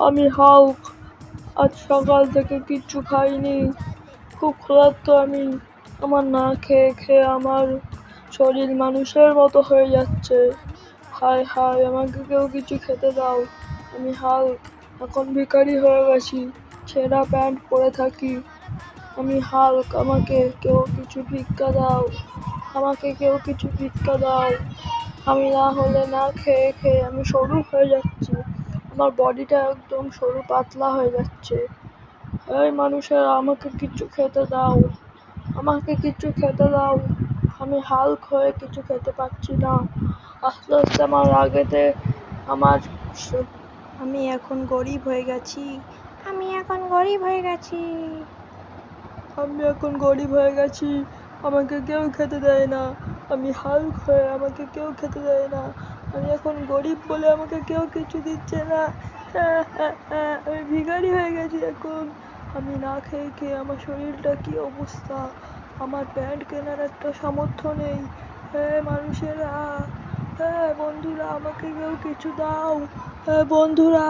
আমি হাল্ক। আজ সকাল থেকে কিচ্ছু খাইনি, খুব ক্ষুধার্ত আমি। আমার না খেয়ে খেয়ে আমার শরীর মানুষের মতো হয়ে যাচ্ছে। হায় হায়, আমাকে কেউ কিছু খেতে দাও। আমি হাল্ক, এখন ভিখারি হয়ে গেছি, ছেঁড়া প্যান্ট পরে থাকি। আমি হাল্ক, আমাকে কেউ কিছু ভিক্ষা দাও। আমাকে কেউ কিছু ভিক্ষা দাও। আমি না হলে না খেয়ে খেয়ে আমি সরু হয়ে যাচ্ছি। আমার বডিটা একদম সরু পাতলা হয়ে যাচ্ছে। এই মানুষেরা, আমাকে কিছু খেতে দাও। আমাকে কিছু খেতে দাও। আমি হাল্ক হয়ে কিছু খেতে পাচ্ছি না। আস্তে আস্তে আমার রাগেতে আমার আমি এখন গরিব হয়ে গেছি। আমি এখন গরিব হয়ে গেছি। আমি এখন গরিব হয়ে গেছি, আমাকে কেউ খেতে দেয় না। আমি হাল্ক হয়ে আমাকে কেউ খেতে দেয় না। আমি এখন গরিব বলে আমাকে কেউ কিছু দিচ্ছে না। আমি ভিখারি হয়ে গেছি এখন। আমি না খেয়ে খেয়ে আমার শরীরটা কি অবস্থা। আমার প্যান্ট কেনার একটা সামর্থ্য নেই। মানুষেরা, বন্ধুরা, আমাকে কেউ কিছু দাও। বন্ধুরা,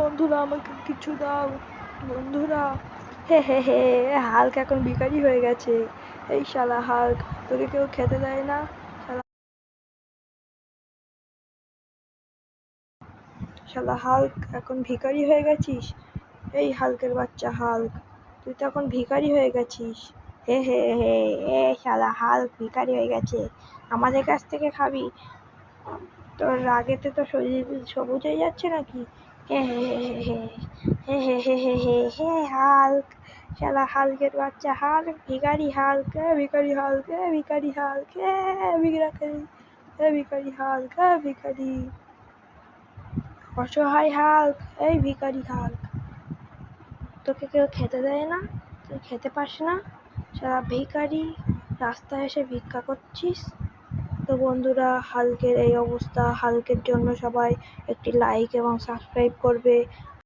বন্ধুরা, আমাকে কিছু দাও। বন্ধুরা। হে হে হে, হাল্ক এখন ভিখারি হয়ে গেছে। এই শালা হাল্ক, তোকে কেউ খেতে দেয় না। শালা হাল্ক, এখন ভিখারি হয়ে গেছিস। এই হাল্কের বাচ্চা হাল্ক, তুই তো এখন ভিখারি হয়ে গেছিস। হে হে হে, এ শালা হাল্ক ভিখারি হয়ে গেছে, আমাদের কাছ থেকে খাবি? তোর রাগেতে তো শরীর সবুজ হয়ে যাচ্ছে নাকি? হে হে হে হে হে হে হে হে হে হাল্ক, শালা হাল্কের বাচ্চা হাল্ক, ভিখারি হাল্ক, ভিখারি হাল্ক, ভিখারি হাল্ক, ভিখারি, ভিখারি হাল্ক, ভিখারি, অসহায় হাল্ক, এই ভিখারি হাল্ক। তোকে কেউ খেতে দেয় না, তুই খেতে পাস না, সারা ভিখারি, রাস্তায় এসে ভিক্ষা করছিস। তো বন্ধুরা, হাল্কের এই অবস্থা। হাল্কের জন্য সবাই একটি লাইক এবং সাবস্ক্রাইব করবে।